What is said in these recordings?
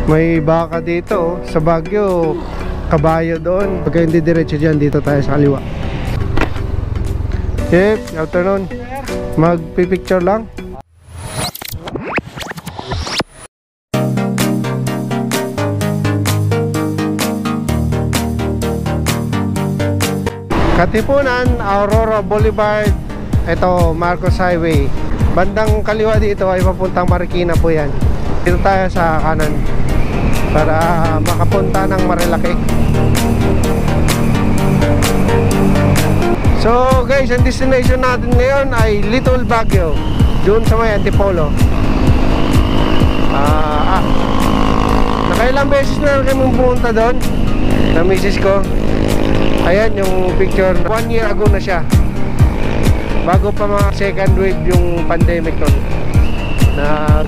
May baka dito sa Baguio, kabayo doon. Pagka hindi diretso dyan, dito tayo sa kaliwa. Chef, afternoon. Magpipicture lang. Katipunan, Aurora Boulevard. Ito, Marcos Highway. Bandang kaliwa dito ay papuntang Marikina po yan. Dito tayo sa kanan para makapunta ng Marilaki. So guys, ang destination natin ngayon ay Little Baguio, doon sa may Antipolo. Nakailang beses na kami pumunta doon na misis ko. Ayan yung picture, 1 year ago na siya, bago pa mga second wave yung pandemic nun.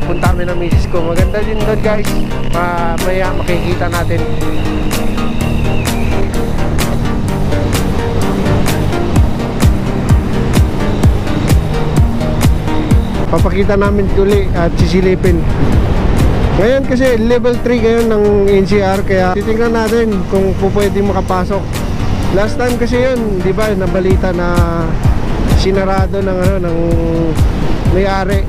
Punta kami ng misis ko. Maganda din doon guys, maya makikita natin. Papakita namin uli at sisilipin. Ngayon kasi level 3 ngayon ng NCR, kaya titingnan natin kung pwede makapasok. Last time kasi yun, di ba, nabalita na sinarado ng may-ari.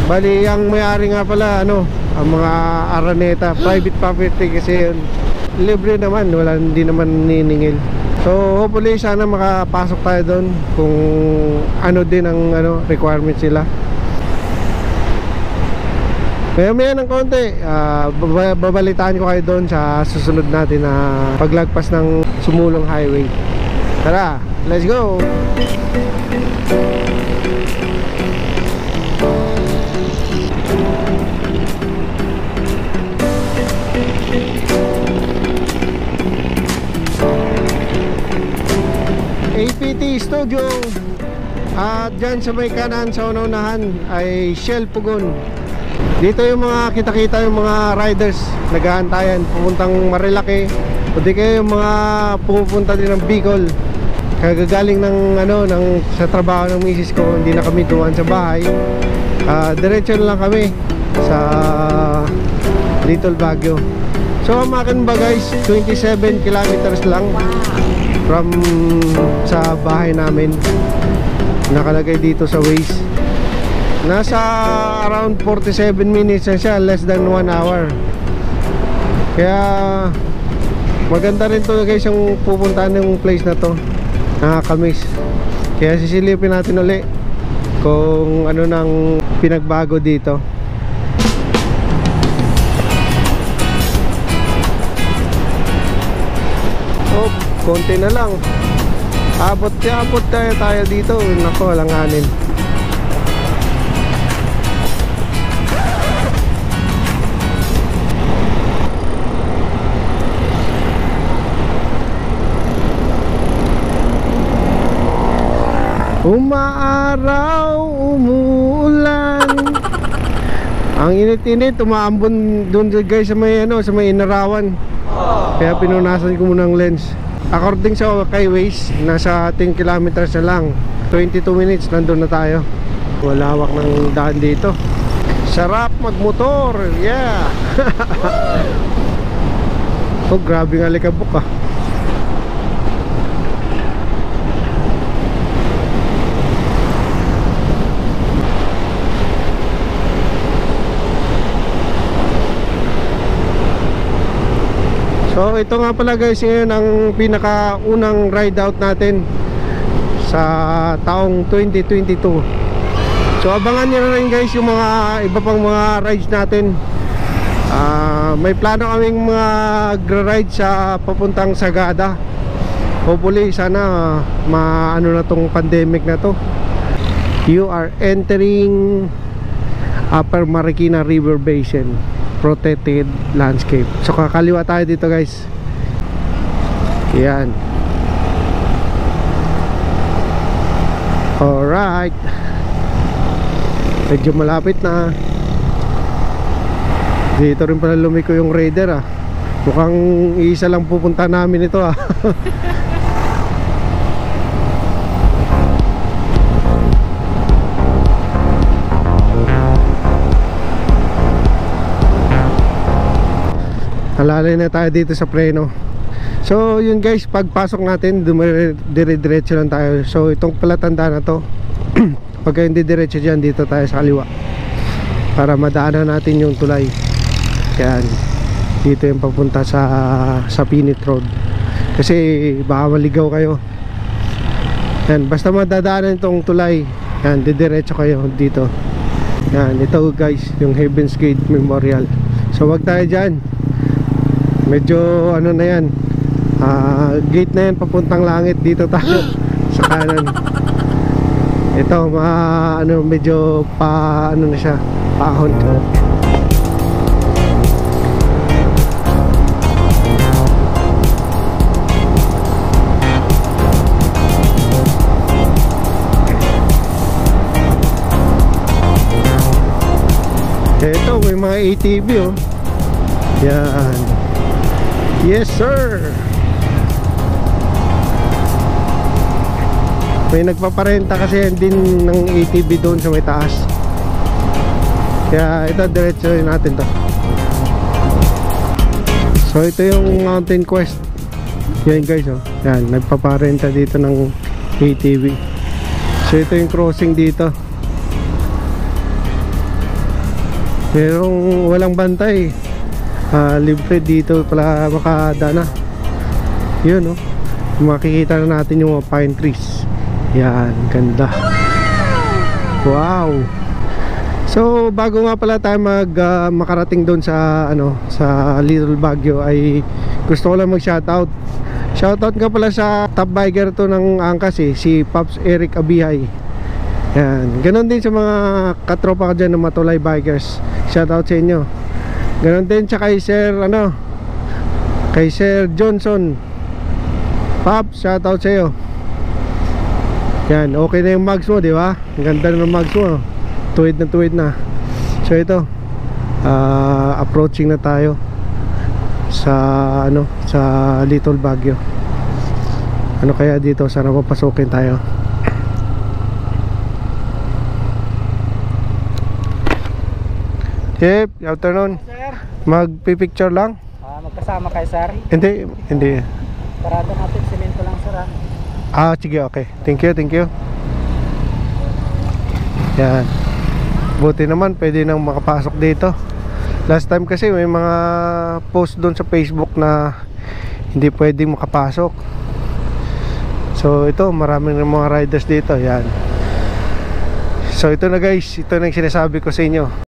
Bali, ang may-ari nga pala, ang mga Araneta, private property kasi yun. Libre naman, hindi naman niningil. So, hopefully, sana makapasok tayo doon kung ano din ang requirements sila. Maya ng konti, babalitaan ko kayo doon sa susunod natin na paglagpas ng Sumulong Highway. Tara, let's go! APT Studio. At dyan sa may kanan sa unahan ay Shell Pugon. Dito yung mga kita-kita yung mga riders nag-aantayan pupuntang Marilaki, o di kayo yung mga pupunta din ng Bicol, kagagaling ng sa trabaho ng misis ko. Hindi na kami tuwan sa bahay, diretso na lang kami sa Little Baguio. So ang akin ba guys, 27 kilometers lang from sa bahay namin, nakalagay dito sa Waze. Nasa around 47 minutes na siya, less than 1 hour. Kaya maganda rin to guys yung pupuntahan ng place na to, nakakamiss. Kaya sisilipin natin uli kung ano nang pinagbago dito. Oh, konti na lang. Abot tayo dito. Nako, langanin. Umaaraw, umuulan. Ang init-init, umaambon doon guys sa may sa may Inarawan. Kaya pinunasan ko muna ng lens. According sa kay Waze, nasa 10 kilometers na lang, 22 minutes nandun na tayo. Walawak ng daan dito. Sarap magmotor, yeah. Oh, grabe nga likabok ah. So ito nga pala guys, ngayon ang pinakaunang ride out natin sa taong 2022. So abangan nyo na rin guys yung mga iba pang mga rides natin. May plano kaming mga ride sa papuntang Sagada. Hopefully sana maano na tong pandemic na to. You are entering Upper Marikina River Basin Protected Landscape. So kakaliwa tayo dito guys. Yan. Alright, medyo malapit na. Dito rin pala lumiko yung Raider ah. Mukhang isa lang pupunta namin ito ah. Halalay na tayo dito sa preno. So yun guys, pagpasok natin dire-diretso lang tayo. So itong palatanda na to pagka hindi diretso dyan, dito tayo sa kaliwa para madaanan natin yung tulay. Yan, dito yung papunta sa Pinit Road, kasi baka maligaw kayo. Yan, basta madadaanan itong tulay, yan, didiretso kayo dito. Yan, ito guys, yung Heaven's Gate Memorial. So wag tayo dyan, medyo ano na yan, gate na yan papuntang langit. Dito tayo sa kanan. Ito ano, medyo ano na siya, paahon. Ito may mga ATV oh. Yan. Yes sir. May nagpaparenta kasi din ng ATV doon sa may taas. Kaya ito, diretso natin to. So ito yung Mountain Quest. Yan guys oh. Yan, nagpaparenta dito ng ATV. So ito yung crossing dito. Merong walang bantay, libre dito pala makadana. Yun oh. Makikita na natin yung mga pine trees. Yan, ganda. Wow. So bago nga pala tayo makarating doon sa ano, sa Little Baguio, ay gusto ko lang mag-shoutout. Shoutout nga pala sa top biker to ng Angkas si Pops Eric Abihay. Yan, ganon din sa mga katropa ko dyan ng Matulay Bikers. Shoutout sa inyo. Ganon din sa kay Sir ano, kay Sir Johnson. Pops, shoutout sa iyo. Yan, okay na yung mags mo, di ba? Ang ganda na ng mags mo. Tuwid na tuwid na. So ito, approaching na tayo sa ano, sa Little Baguio. Ano kaya dito? Sana papasukin tayo. Yep, good afternoon. Sir, magpipicture lang? Magkasama kayo sir? Hindi, hindi. Parada natin, semento lang sir. Sige, okay. Thank you, thank you. Yan. Buti naman, pwede nang makapasok dito. Last time kasi may mga post doon sa Facebook na hindi pwedeng makapasok. So ito, maraming mga riders dito. Yan. So ito na guys, ito na yung sinasabi ko sa inyo.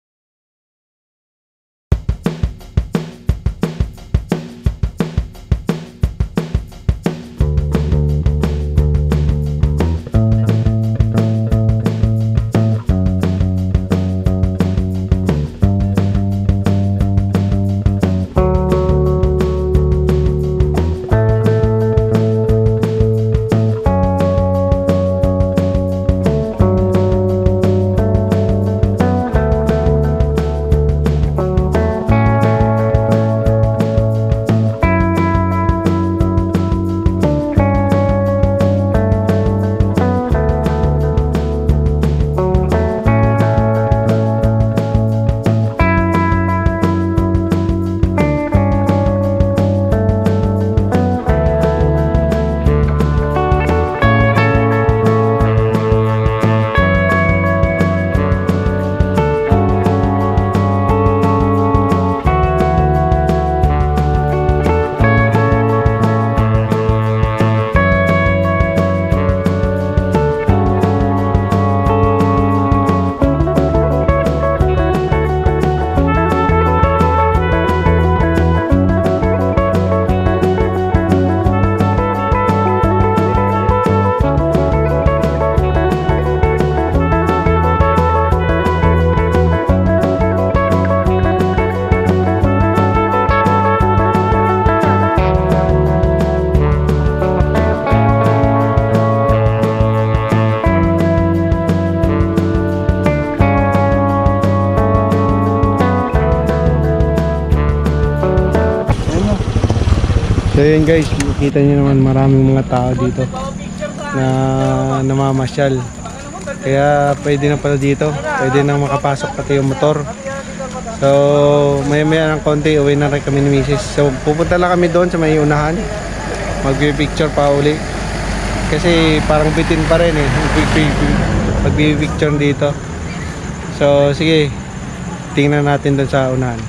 So yun guys, makikita nyo naman maraming mga tao dito na namamasyal. Kaya pwede na pala dito, pwede na makapasok pati yung motor. So maya ng konti uwi na rin kami ni Mrs. So pupunta lang kami doon sa may unahan, magbi-picture pa uli kasi parang bitin pa rin eh magbi-picture dito. So sige, tingnan natin doon sa unahan.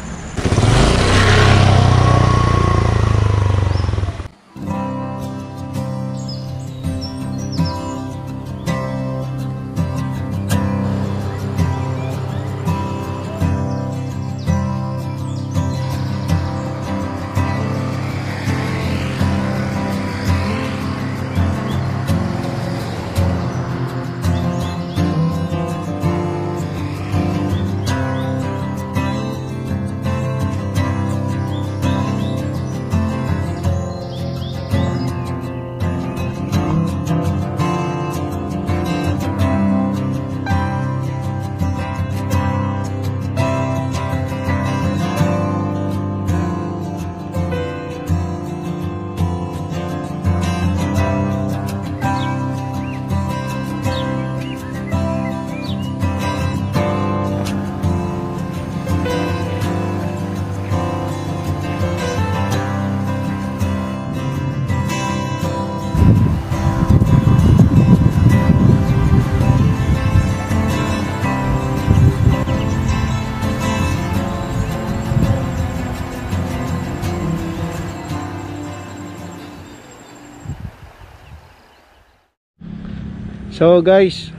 So guys,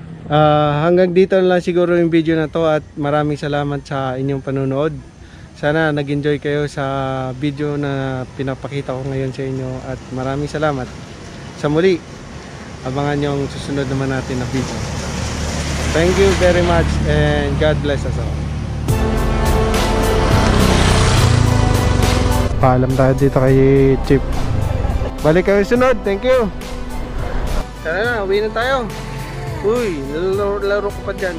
hanggang dito na lang siguro yung video na to at maraming salamat sa inyong panonood. Sana nag-enjoy kayo sa video na pinapakita ko ngayon sa inyo at maraming salamat. Sa muli, abangan yung susunod naman natin na video. Thank you very much and God bless us all. Paalam tayo dito kay Chip. Balik kami sunod. Thank you. Tara na, uwi na tayo. Uy, laro ko pa dyan.